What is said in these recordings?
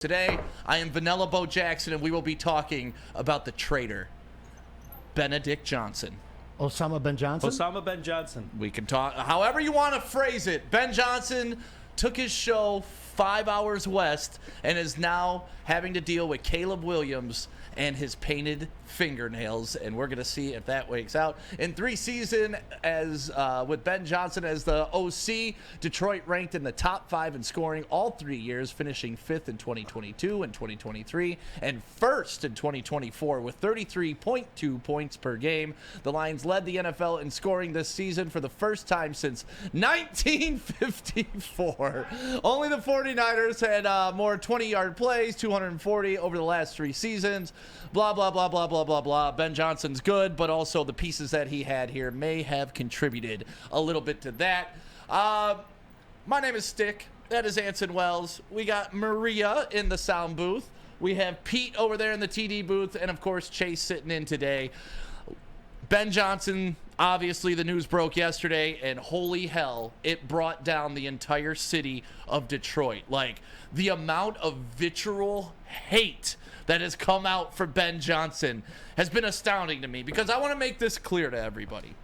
Today, I am Vanilla Bo Jackson, and we will be talking about the traitor, Benedict Johnson. Osama Ben Johnson? Osama Ben Johnson. We can talk however you want to phrase it. Ben Johnson took his show 5 hours west and is now having to deal with Caleb Williams and his painted fingernails, and we're going to see if that works out. In 3 seasons as with Ben Johnson as the OC, Detroit ranked in the top 5 in scoring all 3 years, finishing 5th in 2022 and 2023 and 1st in 2024 with 33.2 points per game. The Lions led the NFL in scoring this season for the first time since 1954. Only the 49ers had more 20-yard plays, 240 over the last 3 seasons. Blah, blah, blah, blah, blah, blah, blah. Ben Johnson's good, but also the pieces that he had here may have contributed a little bit to that. My name is Stick. That is Anson Wells. We got Maria in the sound booth. We have Pete over there in the TD booth. And, of course, Chase sitting in today. Ben Johnson, obviously the news broke yesterday, and holy hell, it brought down the entire city of Detroit. Like, the amount of vitriol hate that has come out for Ben Johnson has been astounding to me, because I want to make this clear to everybody.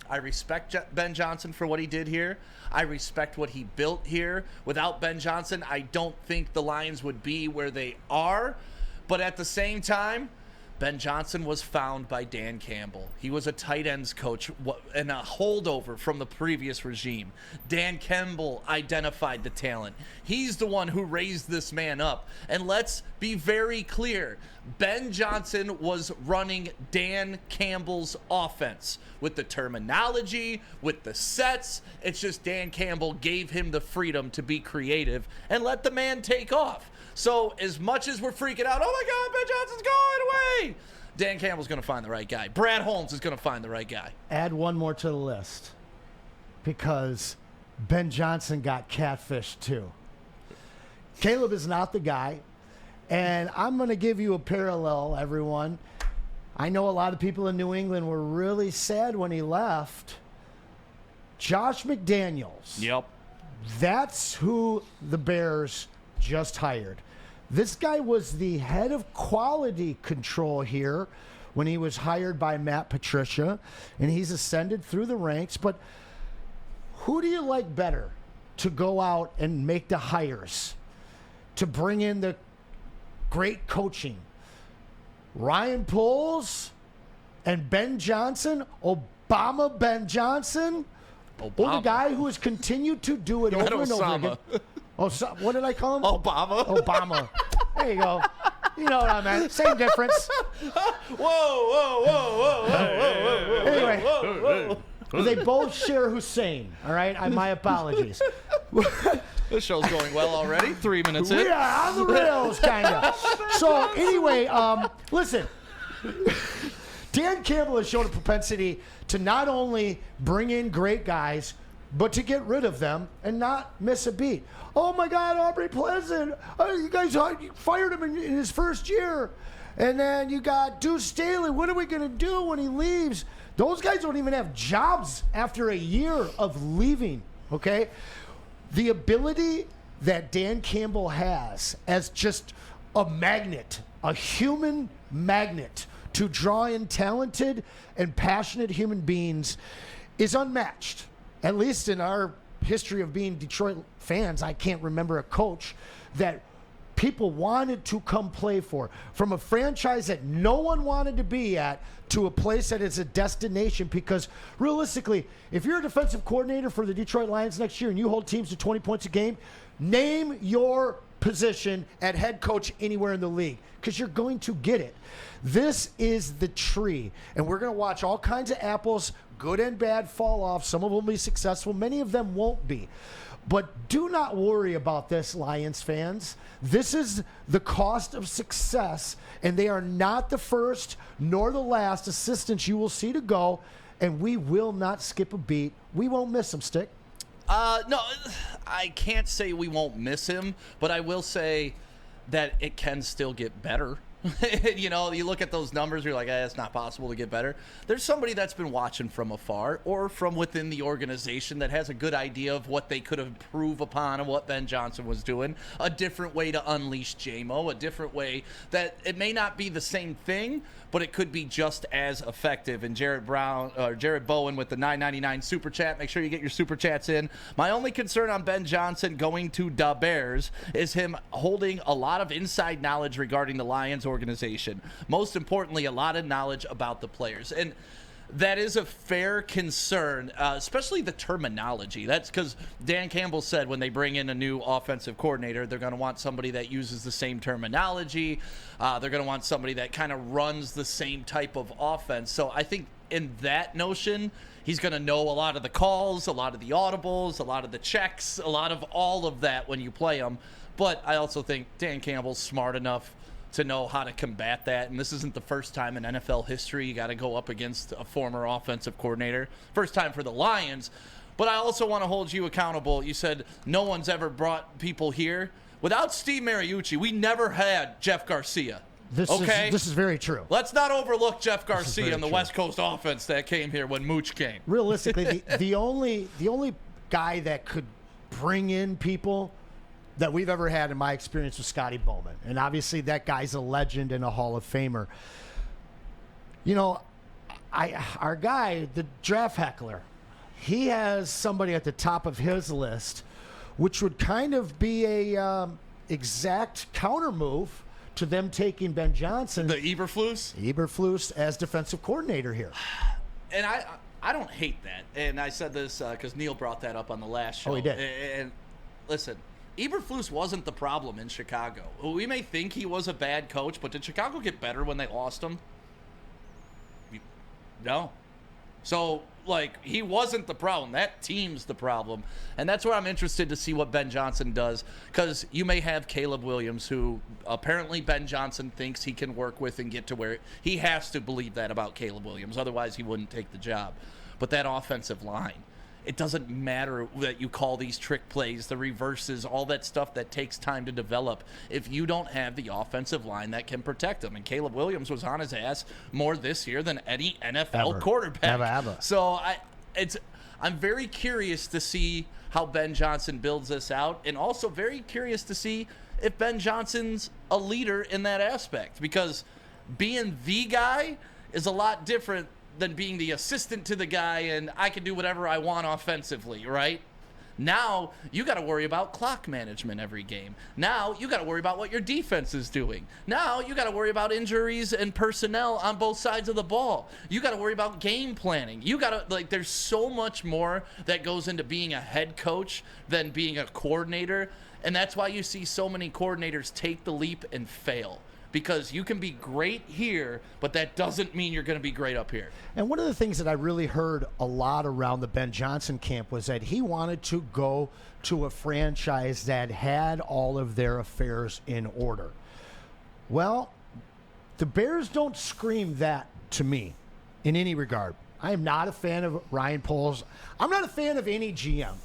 I respect Ben Johnson for what he did here. I respect what he built here. Without Ben Johnson, I don't think the Lions would be where they are. But at the same time, Ben Johnson was found by Dan Campbell. He was a tight ends coach and a holdover from the previous regime. Dan Campbell identified the talent. He's the one who raised this man up. And let's be very clear. Ben Johnson was running Dan Campbell's offense with the terminology, with the sets. It's just Dan Campbell gave him the freedom to be creative and let the man take off. So as much as we're freaking out, oh my God, Ben Johnson's going away, Dan Campbell's going to find the right guy. Brad Holmes is going to find the right guy. Add one more to the list, because Ben Johnson got catfished too. Caleb is not the guy, and I'm going to give you a parallel, everyone. I know a lot of people in New England were really sad when he left. Josh McDaniels. Yep. That's who the Bears just hired. This guy was the head of quality control here when he was hired by Matt Patricia, and he's ascended through the ranks. But who do you like better to go out and make the hires, to bring in the great coaching? Ryan Poles and Ben Johnson, Obama Ben Johnson, or the guy who has continued to do it over and over again. Oh, so, what did I call him? Obama. Obama. There you go. You know what I meant. Same difference. Whoa. Anyway, they both share Hussein. All right? My apologies. This show's going well already. 3 minutes in. We are on the rails, kind of. So, anyway, listen. Dan Campbell has shown a propensity to not only bring in great guys, but to get rid of them and not miss a beat. Oh my God, Aubrey Pleasant! You guys fired him in his first year, and then you got Deuce Staley. What are we gonna do when he leaves? Those guys don't even have jobs after a year of leaving. Okay, the ability that Dan Campbell has as just a magnet, a human magnet, to draw in talented and passionate human beings is unmatched. At least in our history of being Detroit fans, I can't remember a coach that people wanted to come play for. From a franchise that no one wanted to be at to a place that is a destination. Because realistically, if you're a defensive coordinator for the Detroit Lions next year and you hold teams to 20 points a game, name your position at head coach anywhere in the league, because you're going to get it. This is the tree, and we're going to watch all kinds of apples, good and bad, fall off. Some of them will be successful. Many of them won't be. But do not worry about this, Lions fans. This is the cost of success, and they are not the first nor the last assistants you will see to go, and we will not skip a beat. We won't miss them, Stick. No, I can't say we won't miss him, but I will say that it can still get better. You know, you look at those numbers, you're like, it's not possible to get better. There's somebody that's been watching from afar or from within the organization that has a good idea of what they could improve upon and what Ben Johnson was doing. A different way to unleash J-Mo, a different way that it may not be the same thing, but it could be just as effective. And Jared Bowen with the $9.99 super chat. Make sure you get your super chats in. My only concern on Ben Johnson going to the Bears is him holding a lot of inside knowledge regarding the Lions organization. Most importantly, a lot of knowledge about the players. And that is a fair concern, especially the terminology. That's because Dan Campbell said when they bring in a new offensive coordinator, they're going to want somebody that uses the same terminology. They're going to want somebody that kind of runs the same type of offense. So I think in that notion, he's going to know a lot of the calls, a lot of the audibles, a lot of the checks, a lot of all of that when you play him. But I also think Dan Campbell's smart enough to know how to combat that. And this isn't the first time in NFL history you got to go up against a former offensive coordinator. First time for the Lions. But I also want to hold you accountable. You said no one's ever brought people here. Without Steve Mariucci, we never had Jeff Garcia. This is very true. Let's not overlook Jeff Garcia and the West Coast offense that came here when Mooch came. Realistically, the only guy that could bring in people that we've ever had in my experience with Scotty Bowman. And obviously that guy's a legend and a Hall of Famer. You know, our guy, the draft heckler, he has somebody at the top of his list, which would kind of be a exact counter move to them taking Ben Johnson. The Eberflus? Eberflus as defensive coordinator here. And I don't hate that. And I said this because Neil brought that up on the last show. Oh, he did. And listen, Eberflus wasn't the problem in Chicago. We may think he was a bad coach, but did Chicago get better when they lost him? No. So, he wasn't the problem. That team's the problem. And that's where I'm interested to see what Ben Johnson does, because you may have Caleb Williams, who apparently Ben Johnson thinks he can work with and get to where he has to believe that about Caleb Williams. Otherwise, he wouldn't take the job. But that offensive line, it doesn't matter that you call these trick plays, the reverses, all that stuff that takes time to develop, if you don't have the offensive line that can protect them. And Caleb Williams was on his ass more this year than any NFL quarterback. Ever. So I'm very curious to see how Ben Johnson builds this out, and also very curious to see if Ben Johnson's a leader in that aspect, because being the guy is a lot different than being the assistant to the guy and I can do whatever I want offensively, right? Now you got to worry about clock management every game. Now you got to worry about what your defense is doing. Now you got to worry about injuries and personnel on both sides of the ball. You got to worry about game planning. You got to, there's so much more that goes into being a head coach than being a coordinator. And that's why you see so many coordinators take the leap and fail. Because you can be great here, but that doesn't mean you're going to be great up here. And one of the things that I really heard a lot around the Ben Johnson camp was that he wanted to go to a franchise that had all of their affairs in order. Well, the Bears don't scream that to me in any regard. I am not a fan of Ryan Poles. I'm not a fan of any GM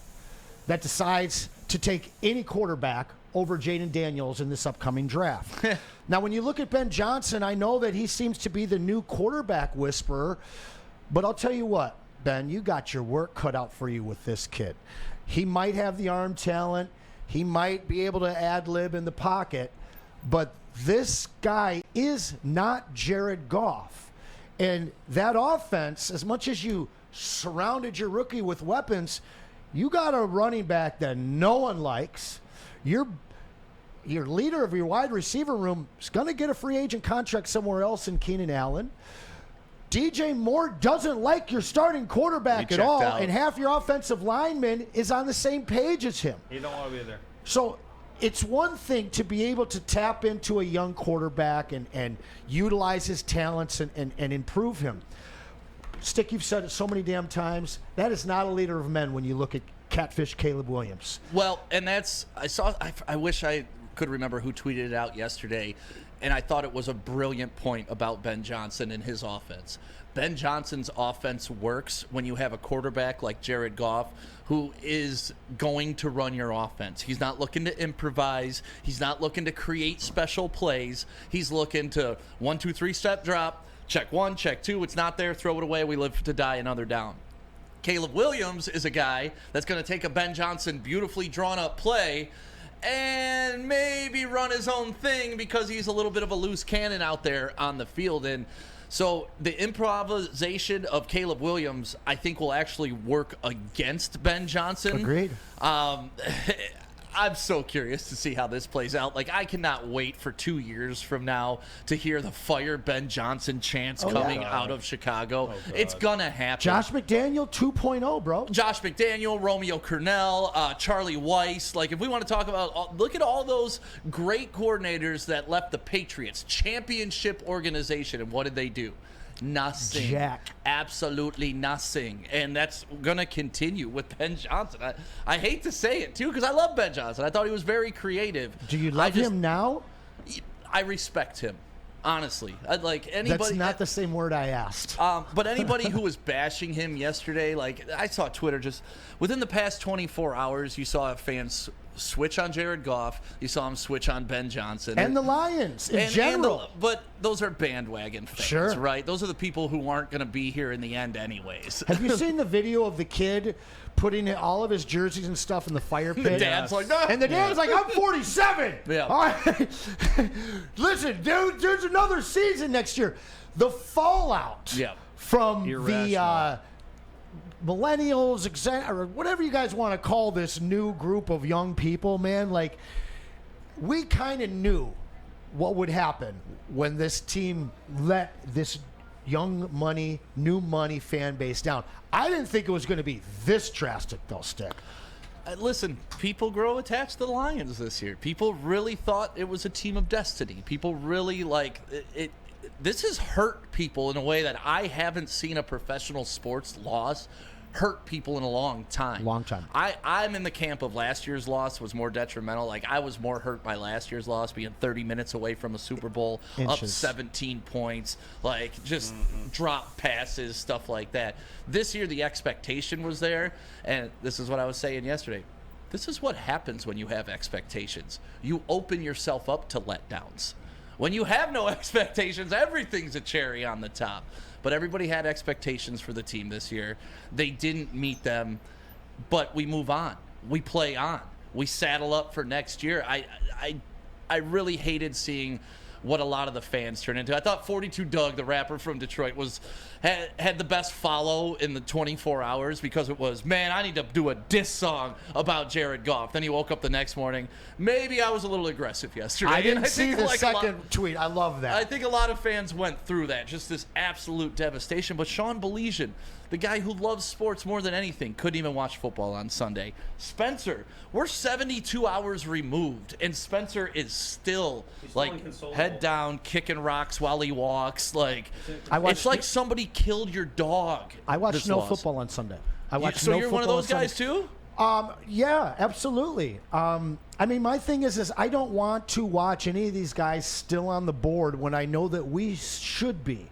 that decides to take any quarterback over Jaden Daniels in this upcoming draft. Now, when you look at Ben Johnson, I know that he seems to be the new quarterback whisperer, but I'll tell you what, Ben, you got your work cut out for you with this kid. He might have the arm talent. He might be able to ad-lib in the pocket, but this guy is not Jared Goff. And that offense, as much as you surrounded your rookie with weapons, you got a running back that no one likes. Your leader of your wide receiver room is going to get a free agent contract somewhere else in Keenan Allen. DJ Moore doesn't like your starting quarterback at all, and half your offensive lineman is on the same page as him. You don't want to be there. So it's one thing to be able to tap into a young quarterback and utilize his talents and improve him. Stick, you've said it so many damn times. That is not a leader of men when you look at catfish Caleb Williams. Well, and I wish I could remember who tweeted it out yesterday, and I thought it was a brilliant point about Ben Johnson and his offense. Ben Johnson's offense works when you have a quarterback like Jared Goff who is going to run your offense. He's not looking to improvise. He's not looking to create special plays. He's looking to 1, 2, 3 step drop, check 1, check 2. It's not there. Throw it away. We live to die another down. Caleb Williams is a guy that's going to take a Ben Johnson beautifully drawn up play and maybe run his own thing because he's a little bit of a loose cannon out there on the field. And so the improvisation of Caleb Williams, I think, will actually work against Ben Johnson. Agreed. I'm so curious to see how this plays out. Like, I cannot wait for 2 years from now to hear the fire Ben Johnson chants coming out of Chicago. It's gonna happen. Josh McDaniel 2.0, bro. Josh McDaniel, Romeo Cornell, Charlie Weiss. Like, if we want to talk about, look at all those great coordinators that left the Patriots, championship organization, and what did they do? Nothing. Jack. Absolutely nothing. And that's going to continue with Ben Johnson. I hate to say it, too, because I love Ben Johnson. I thought he was very creative. Do you love him now? I respect him, honestly. I'd like anybody. That's not the same word I asked. But anybody who was bashing him yesterday, like, I saw Twitter just within the past 24 hours, you saw fans switch on Jared Goff. You saw him switch on Ben Johnson. And the Lions in general. But those are bandwagon fans, sure, right? Those are the people who aren't going to be here in the end anyways. Have you seen the video of the kid putting all of his jerseys and stuff in the fire pit? The dad's like, no. And the dad's like, I'm 47. Yeah. All right. Listen, dude, there's another season next year. The fallout from the millennials, or whatever you guys want to call this new group of young people, man, like, we kind of knew what would happen when this team let this young money, new money fan base down. I didn't think it was going to be this drastic, though, Stick. Listen, people grow attached to the Lions this year. People really thought it was a team of destiny. People really, like, it. This has hurt people in a way that I haven't seen a professional sports loss hurt people in a long time. I'm in the camp of last year's loss was more detrimental. Like, I was more hurt by last year's loss, being 30 minutes away from a Super Bowl, up 17 points, like, just drop passes, stuff like that. This year, the expectation was there, and this is what I was saying yesterday. This is what happens when you have expectations. You open yourself up to letdowns. When you have no expectations, everything's a cherry on the top. But everybody had expectations for the team this year. They didn't meet them, but we move on. We play on. We saddle up for next year. I really hated seeing what a lot of the fans turned into. I thought 42 Doug, the rapper from Detroit, had the best follow in the 24 hours because it was, man, I need to do a diss song about Jared Goff. Then he woke up the next morning. Maybe I was a little aggressive yesterday. I didn't see the second tweet. I love that. I think a lot of fans went through that, just this absolute devastation. But Sean Belizean, the guy who loves sports more than anything, couldn't even watch football on Sunday. Spencer, we're 72 hours removed, and Spencer is still, like, head down, kicking rocks while he walks. Like, it's like somebody killed your dog. I watched no football on Sunday. So you're one of those guys too? Yeah, absolutely. I mean, my thing is I don't want to watch any of these guys still on the board when I know that we should be.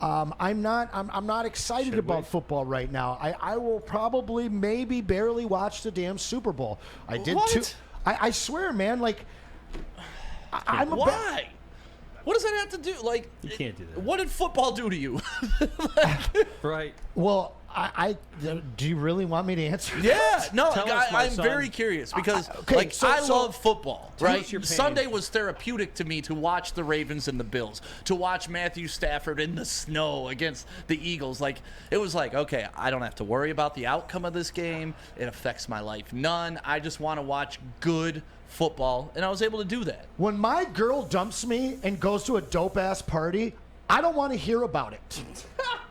I'm not excited about football right now. I will probably maybe barely watch the damn Super Bowl. I did too. I swear, man. Like, why? What does that have to do? Like, you can't do that. What did football do to you? Right. Well, do you really want me to answer? Yeah, no, I'm son. very curious because okay, I love football, right? us your pain. Sunday was therapeutic to me to watch the Ravens and the Bills, to watch Matthew Stafford in the snow against the Eagles. Like, it was like, okay, I don't have to worry about the outcome of this game. It affects my life none. I just want to watch good football, and I was able to do that. When my girl dumps me and goes to a dope-ass party, I don't want to hear about it.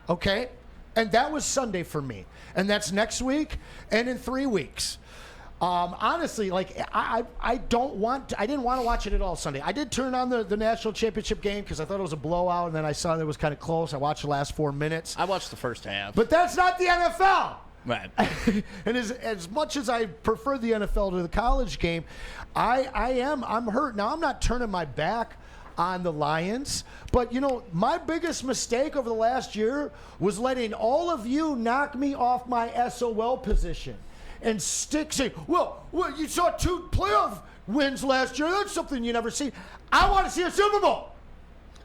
Okay? And that was Sunday for me. And that's next week and in 3 weeks. Honestly, like, I didn't want to watch it at all Sunday. I did turn on the national championship game because I thought it was a blowout, and then I saw that it was kind of close. I watched the last 4 minutes. I watched the first half. But that's not the NFL. Right. And as much as I prefer the NFL to the college game, I'm hurt. Now, I'm not turning my back on the Lions, but my biggest mistake over the last year was letting all of you knock me off my SOL position and saying, well, you saw 2 playoff wins last year. That's something you never see. I want to see a Super Bowl.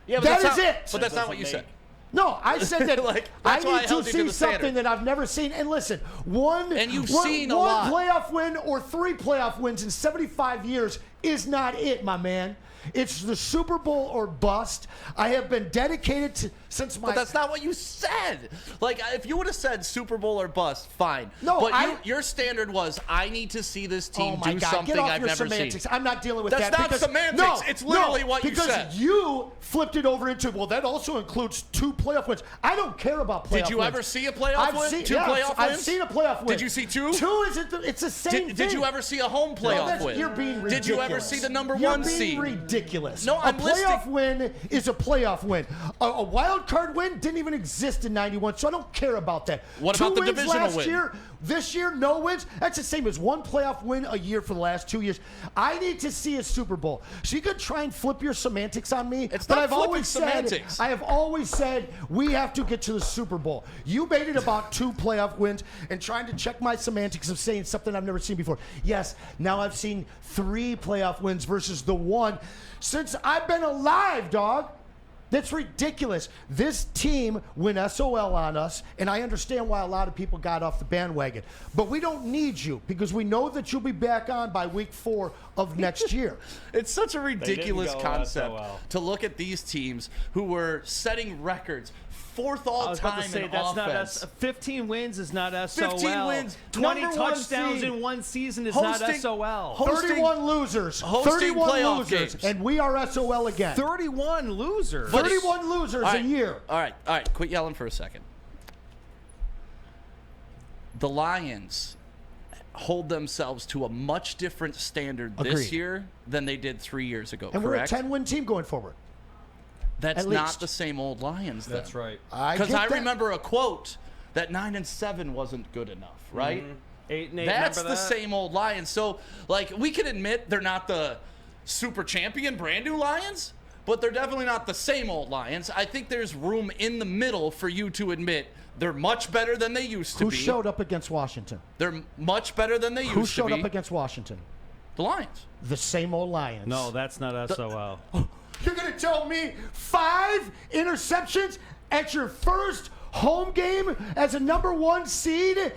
Yeah, but that is it. But that's not what you said. No, I said that I that's why need held to you to see the something standard. that I've never seen. And listen, one lot. playoff win or 3 playoff wins in 75 years is not it, my man. It's the Super Bowl or bust. I have been dedicated to since my. But that's not what you said. Like, if you would have said Super Bowl or bust, fine. No, but your standard was, I need to see this team do something Get off I've your never semantics. seen. I'm not dealing with That's that. not because, semantics. No, It's literally what you said. Because you flipped it over into, well, that also includes 2 playoff wins. I don't care about playoff wins. Did you ever see a playoff win? 2 playoff wins? I've seen a playoff win. Did you see 2? 2 isn't. It's the same thing. Did you ever see a home playoff win? You're being ridiculous. Did you ever see the number 1 seed? You're being ridiculous. No, I'm a playoff win is a playoff win. A wild card win didn't even exist in '91, so I don't care about that. What 2 about the wins divisional last win? year? This year, no wins. That's the same as 1 playoff win a year for the last 2 years. I need to see a Super Bowl. So you could try and flip your semantics on me. It's but not I've flipping always semantics. I have always said we have to get to the Super Bowl. You made it about 2 playoff wins and trying to check my semantics of saying something I've never seen before. Yes, now I've seen 3 playoff wins versus the 1 since I've been alive, dog. That's ridiculous. This team went SOL on us, and I understand why a lot of people got off the bandwagon. But we don't need you because we know that you'll be back on by week 4 of next year. It's such a ridiculous go concept SOL. to look at these teams who were setting records. 4th all-time in offense. Not 15 wins is not SOL. 15 wins, 20 number 1 touchdowns seed. in 1 season is Hosting- not SOL. hosting- 31 losers. hosting 31 playoff losers. games. And we are SOL again. 31 losers. But- 31 losers All a right, year. All right. Quit yelling for a second. The Lions hold themselves to a much different standard this Agreed. year than they did 3 years ago, And correct? we're a 10-win team going forward. That's at not least. the same old Lions then. That's right. Because get I that. remember a quote that 9-7 wasn't good enough, right? 8-8. That's remember the that? same old Lions. So, like, we can admit they're not the super champion, brand new Lions, but they're definitely not the same old Lions. I think there's room in the middle for you to admit they're much better than they used to Who be. showed up against Washington? They're much better than they Who used to showed be. up against Washington? The Lions. The same old Lions. No, that's not SOL. You're going to tell me 5 interceptions at your first home game as a number 1 seed,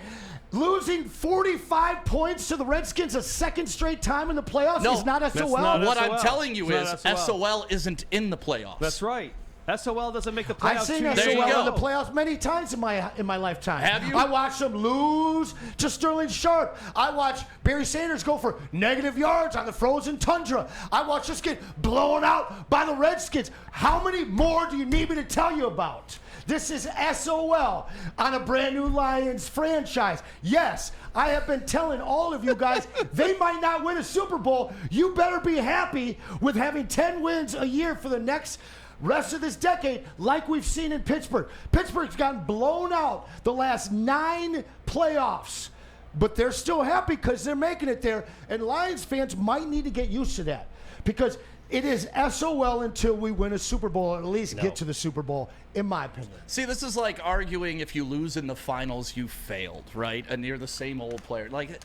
losing 45 points to the Redskins a second straight time in the playoffs No, is not SOL? not What SOL. I'm telling you It's is not SOL. SOL isn't in the playoffs. That's right. SOL doesn't make the playoffs. I've seen 2 years There you SOL go. in the playoffs many times in my lifetime. Have you? I watched them lose to Sterling Sharp. I watched Barry Sanders go for negative yards on the frozen tundra. I watched us get blown out by the Redskins. How many more do you need me to tell you about? This is SOL on a brand new Lions franchise. Yes, I have been telling all of you guys they might not win a Super Bowl. You better be happy with having 10 wins a year for the next rest of this decade, like we've seen in Pittsburgh. Pittsburgh's gotten blown out the last 9 playoffs, but they're still happy because they're making it there. And Lions fans might need to get used to that because it is SOL until we win a Super Bowl, or at least get to the Super Bowl, in my opinion. See, this is like arguing if you lose in the finals, you failed, right? And you're the same old player. Like,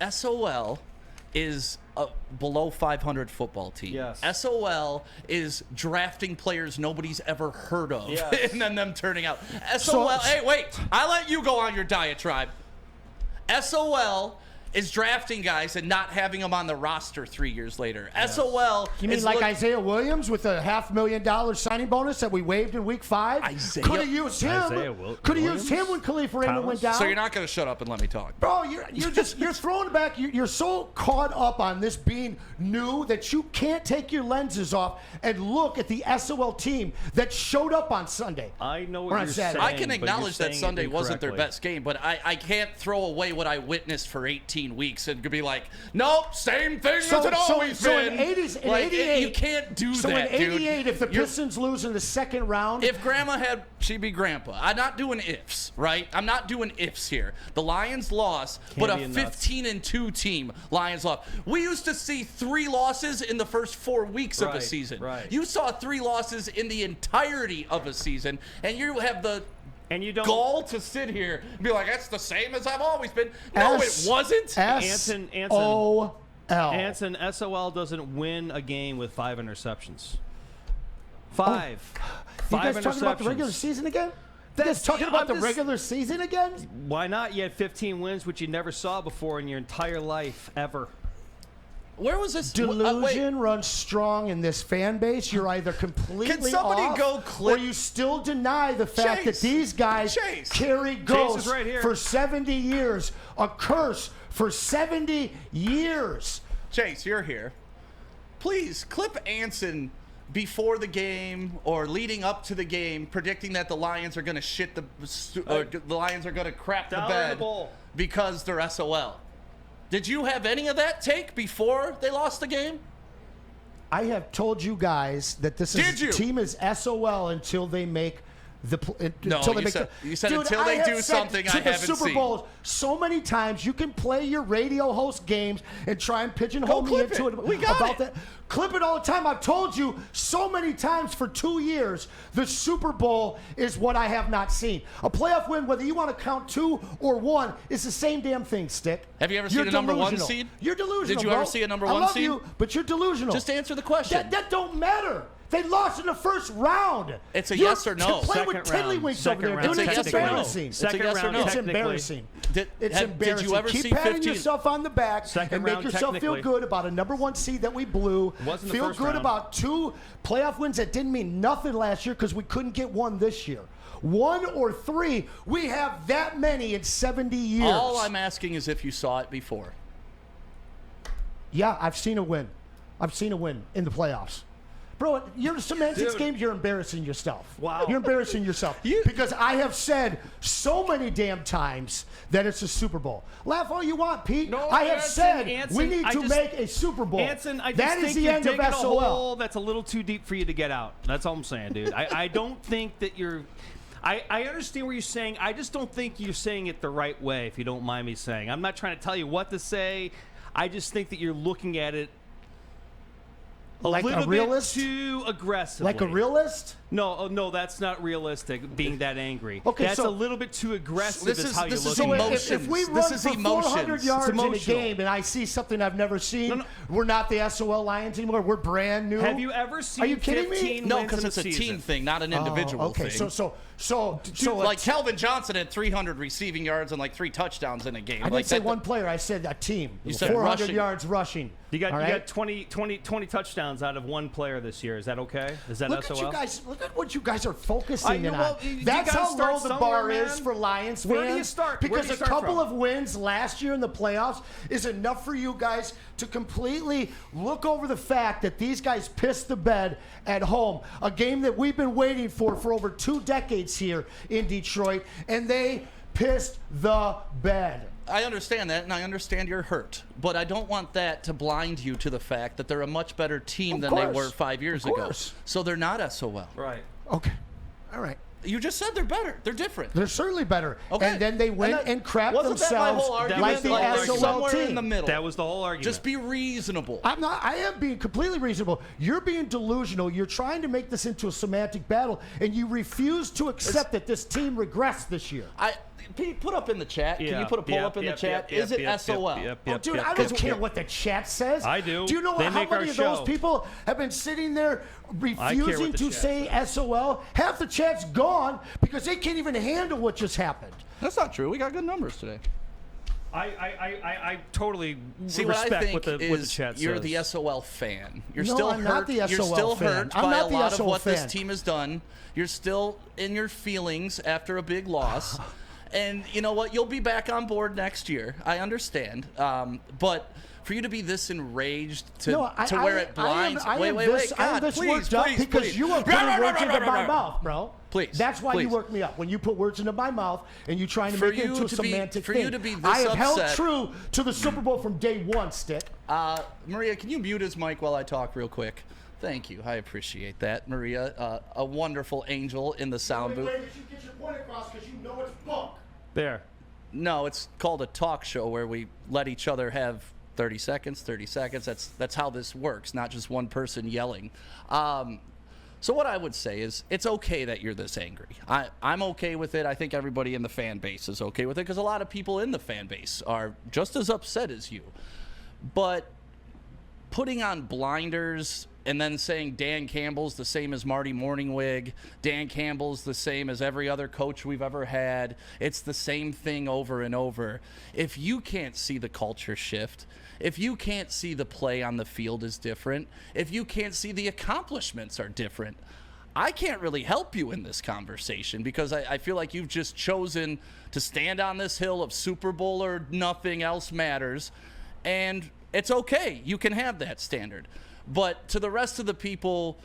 SOL is a below 500 football team. Yes. SOL is drafting players nobody's ever heard of, Yes. and then them turning out. SOL, hey, wait, I let you go on your diatribe. SOL is drafting guys and not having them on the roster 3 years later. SOL You mean is like Isaiah Williams with a $500,000 signing bonus that we waived in Week 5? Isaiah- Could have used him. Isaiah Could have used him when Khalifa Raymond went down. So you're not going to shut up and let me talk. Bro, you're throwing back. You're so caught up on this being new that you can't take your lenses off and look at the SOL team that showed up on Sunday. I know Or what on you're saying. Saturday. I can but acknowledge you're that saying it Sunday wasn't their incorrectly. best game, but I can't throw away what I witnessed for 18 15 weeks and could be like, nope, same thing as it always been. In 80s, in like, 88, you can't do so that, in 88, dude. if the Pistons lose in the second round, If Grandma had, she'd be Grandpa. I'm not doing ifs, right? I'm not doing ifs here. The Lions lost, but a be nuts. 15-2 team, Lions lost. We used to see 3 losses in the first 4 weeks of a Right, season. right. You saw 3 losses in the entirety of a season, and you have the And you don't. gall to sit here and be like, that's the same as I've always been. No, it wasn't. Anson. SOL. Anson, SOL doesn't win a game with 5 interceptions. 5. You 5 guys talking about the regular interceptions. season again? You guys talking about the regular season again? Why not? You had 15 wins, which you never saw before in your entire life, ever. Where was this? Delusion runs strong in this fan base. You're either completely somebody off, go clip- or you still deny the fact that Chase. these guys Chase. carry ghosts right here. for 70 years, a curse for 70 years. Chase, you're here. Please clip Anson before the game or leading up to the game, predicting that the Lions are going to shit or the Lions are going to crap the Dollar in the bed bowl. because they're SOL. Did you have any of that take before they lost the game? I have told you guys that this Did you? team is SOL until they make the No, until they you make said- the, you said Dude, until they I have do said something to I the haven't Super seen. Bowls so many times. You can play your radio host games and try and pigeonhole Go me clip into it. it We got about it. that. Clip it all the time. I've told you so many times for 2 years. The Super Bowl is what I have not seen. A playoff win, whether you want to count 2 or 1, is the same damn thing. Stick. Have you ever You're seen a number 1 delusional. seed? You're delusional. Did you bro. ever see a number I 1 love seed? you, but you're delusional. Just answer the question. That don't matter. They lost in the first round. It's a yes or no. To play with Second round. tiddlywinks Second over there, round. dude, It's a it's yes or no. embarrassing. It's a Second yes or round, no. It's technically. embarrassing. Did It's embarrassing. you ever Keep see patting 15? yourself on the back Second and make round, yourself feel technically. good about a number 1 seed that we blew. Wasn't the Feel first good round. about 2 playoff wins that didn't mean nothing last year because we couldn't get 1 this year. 1 or 3, we have that many in 70 years. All I'm asking is if you saw it before. Yeah, I've seen a win. I've seen a win in the playoffs. Bro, you're semantics Dude. games, you're embarrassing yourself. Wow. You're embarrassing yourself. Because I have said so many damn times that it's a Super Bowl. Laugh all you want, Pete. No, I have Anson, said Anson, we need I to just- make a Super Bowl. Anson, I just that think is the you're end of digging a SOL. hole that's a little too deep for you to get out. That's all I'm saying, dude. I don't think that you're. I understand what you're saying. I just don't think you're saying it the right way, if you don't mind me saying. I'm not trying to tell you what to say. I just think that you're looking at it Like a little realist? bit too aggressively. Like a realist? No, that's not realistic. Being that angry. Okay, that's so- a little bit too aggressive. This is is- how this you're is looking So at it. emotions. if we This run is for 400 emotions. yards It's in a emotional. game and I see something I've never seen, No. we're not the SOL Lions anymore. We're brand new. Have you ever seen Are you kidding me? 15 No, wins because in it's a season? team thing, not an Oh, individual okay, thing. so Like Kelvin Johnson had 300 receiving yards and like 3 touchdowns in a game. I didn't like say that, one player. I said a team. You said 400 rushing. yards rushing. You got, All you right? got 20 touchdowns out of one player this year. Is that okay? Is that Look SOL? at you guys. Look at what you guys are focusing in well, on. you That's gotta how start low the somewhere, bar man. is for Lions fans. Where do you start? Where do Because you a start couple from? of wins last year in the playoffs is enough for you guys to completely look over the fact that these guys pissed the bed at home. A game that we've been waiting for over 2 decades here in Detroit, and they pissed the bed. I understand that, and I understand you're hurt, but I don't want that to blind you to the fact that they're a much better team Of than they course. were 5 years Of ago. course. So they're not SOL. Right. Okay. All right. You just said they're better. They're different. They're certainly better. Okay. And then they went and crapped wasn't that my themselves whole argument? like the That was SOL somewhere team. in the middle. That was the whole argument. Just be reasonable. I am being completely reasonable. You're being delusional. You're trying to make this into a semantic battle, and you refuse to accept that this team regressed this year. Pete, put up in the chat. Can you put a poll up in the chat? Is it SOL? Oh, dude, I don't care what the chat says. I do. Do you know They how make our many of those show. people have been sitting there what refusing the to chat say SOL? Half the chat's gone because they can't even handle what just happened. That's not true. We got good numbers today. I totally See, what respect I think what the is chat you're says. the SOL fan. You're No, still I'm hurt. not the You're SOL still fan. hurt I'm by not a the lot of SOL what fan. this team has done. You're still in your feelings after a big loss. And you know what? You'll be back on board next year. I understand. But for you to be this enraged to where it blinds. Wait, I'm this worked up because you are putting words into my mouth, bro. Please. That's why please. you work me up. When you put words into my mouth and you trying to For make it you into a to be- semantic for thing. you to be this I have held upset- true to the Super Bowl from day one, Stick. Maria, can you mute his mic while I talk real quick? Thank you. I appreciate that, Maria. A wonderful angel in the sound booth. You get your point across because you know it's book. There. No, it's called a talk show where we let each other have 30 seconds. That's how this works, not just one person yelling. So what I would say is it's okay that you're this angry. I'm okay with it. I think everybody in the fan base is okay with it because a lot of people in the fan base are just as upset as you. But putting on blinders and then saying Dan Campbell's the same as Marty Morningwig, Dan Campbell's the same as every other coach we've ever had, it's the same thing over and over. If you can't see the culture shift, if you can't see the play on the field is different, if you can't see the accomplishments are different, I can't really help you in this conversation because I feel like you've just chosen to stand on this hill of Super Bowl or nothing else matters, and it's okay. You can have that standard. But to the rest of the people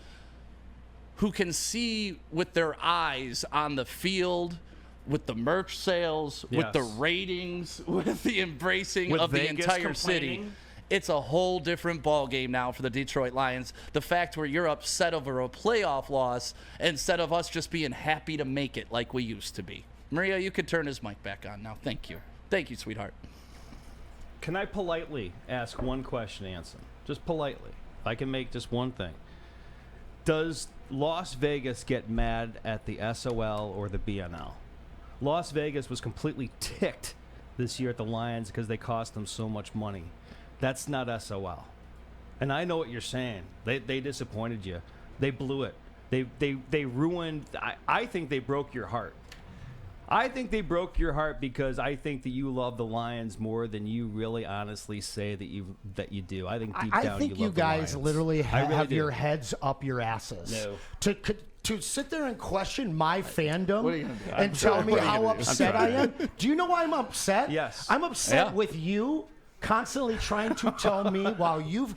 who can see with their eyes on the field, with the merch sales, with the ratings, with the embracing With of the Vegas entire city, complaining. it's a whole different ball game now for the Detroit Lions. The fact where you're upset over a playoff loss instead of us just being happy to make it like we used to be. Maria, you could turn his mic back on now. Thank you. Thank you, sweetheart. Can I politely ask one question, Anson? Just politely. If I can make just one thing. Does Las Vegas get mad at the SOL or the BNL? Las Vegas was completely ticked this year at the Lions because they cost them so much money. That's not SOL. And I know what you're saying. They disappointed you. They blew it. They ruined. I think they broke your heart. I think they broke your heart because I think that you love the Lions more than you really honestly say that you do. I think deep down I think you you love the guys Lions. literally I really have do. your heads up your asses. No. To sit there and question my fandom What are you gonna do? and tell me What are you how gonna do? upset I am. Do you know why I'm upset? Yes. I'm upset Yeah. with you constantly trying to tell me while you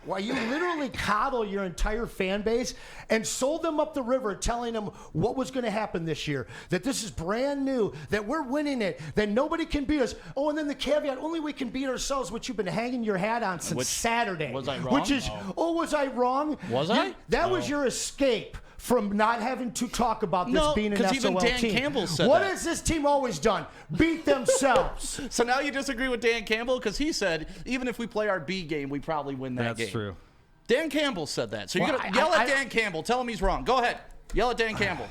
literally coddle your entire fan base and sold them up the river telling them what was going to happen this year, that this is brand new, that we're winning it, that nobody can beat us. Oh, and then the caveat, only we can beat ourselves, which you've been hanging your hat on since Saturday. Was I wrong? Which is, was I wrong? Was I? That was your escape from not having to talk about this No, being an 'cause SOL even Dan team. Campbell said what that. has this team always done? Beat themselves. So now you disagree with Dan Campbell? Because he said, even if we play our B game, we probably win that game. That's true. Dan Campbell said that. So you're Well, going to yell I- at Dan Campbell. Tell him he's wrong. Go ahead. Yell at Dan Campbell.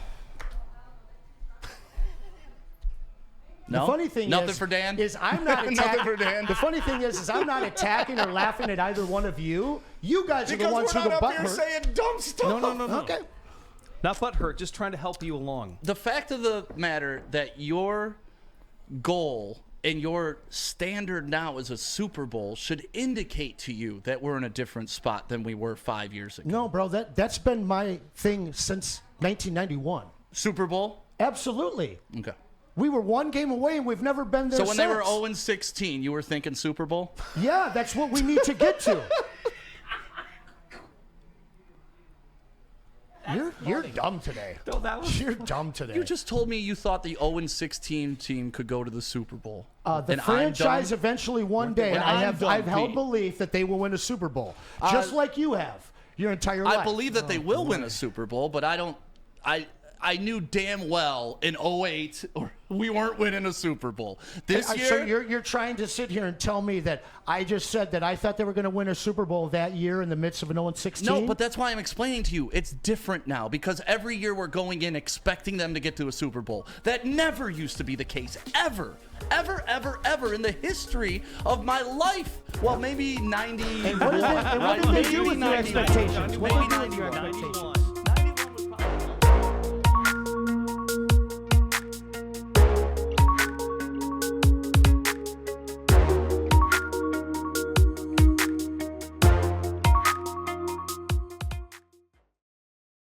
No? The funny thing Nothing for Dan? is I'm not attacking. Nothing for Dan. The funny thing is I'm not attacking or laughing at either one of you. You guys are the Because ones who we're the not butt up here hurt. saying dumb stuff. No. Okay. Not butthurt, just trying to help you along. The fact of the matter that your goal and your standard now is a Super Bowl should indicate to you that we're in a different spot than we were 5 years ago. No, bro, that's been my thing since 1991. Super Bowl? Absolutely. Okay. We were one game away and we've never been there So when they were since. 0-16, you were thinking Super Bowl? Yeah, that's what we need to get to. You're dumb today. No, that was You're dumb today. You just told me you thought the 0-16 team could go to the Super Bowl. The And I'm franchise done? eventually one day, When I'm done, I've held Pete. belief that they will win a Super Bowl, just like you have your entire life. I believe that they will win a Super Bowl, but I knew damn well in 08 we weren't winning a Super Bowl. This year, So you're trying to sit here and tell me that I just said that I thought they were going to win a Super Bowl that year in the midst of an 0-16? no, but that's why I'm explaining to you. It's different now because every year we're going in expecting them to get to a Super Bowl. That never used to be the case, ever in the history of my life. Well, maybe 90. And what did they do with your expectations? What did they do with Maybe your 91. expectations?